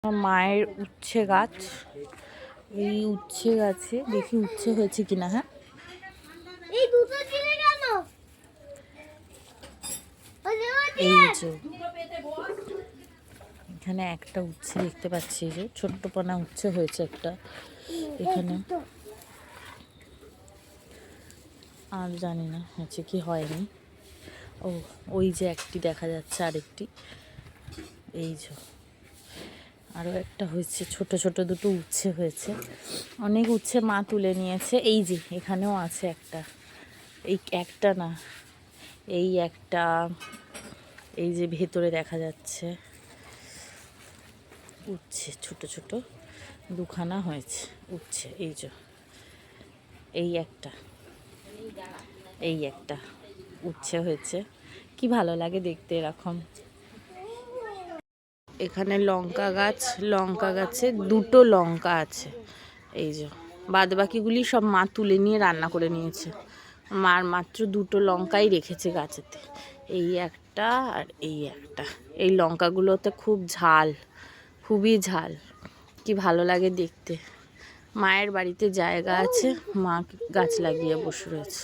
মায়ের উচ্ছে গাছ, এই উচ্ছে গাছে দেখি উচ্ছে হয়েছে কিনা। হ্যাঁ, এই যে এখানে একটা উচ্ছে দেখতে পাচ্ছি, যে ছোট্ট পোনা উচ্ছে হয়েছে একটা এখানে, আর জানি না হচ্ছে কি হয়নি। ও, ওই যে একটি দেখা যাচ্ছে, আরেকটি এই যে আরও একটা হয়েছে, ছোট ছোট দুটো উচ্ছে হয়েছে। অনেক উচ্ছে মা তুলে নিয়েছে। এই যে এখানেও আছে একটা, এই একটা না, এই একটা, এই যে ভেতরে দেখা যাচ্ছে উচ্ছে ছোট ছোট দুখানা হয়েছে উচ্ছে। এই যে এই একটা, এই একটা উচ্ছে হয়েছে, কি ভালো লাগে দেখতে এরকম। এখানে লঙ্কা গাছ, লঙ্কা গাছে দুটো লঙ্কা আছে। এই যে বাদ বাকিগুলি সব মা তুলে নিয়ে রান্না করে নিয়েছে। মার মাত্র দুটো লঙ্কাই রেখেছে গাছেতে, এই একটা আর এই একটা। এই লঙ্কাগুলোতে খুব ঝাল, খুবই ঝাল, কি ভালো লাগে দেখতে। মায়ের বাড়িতে জায়গা আছে, মা গাছ লাগিয়ে বসে রয়েছে।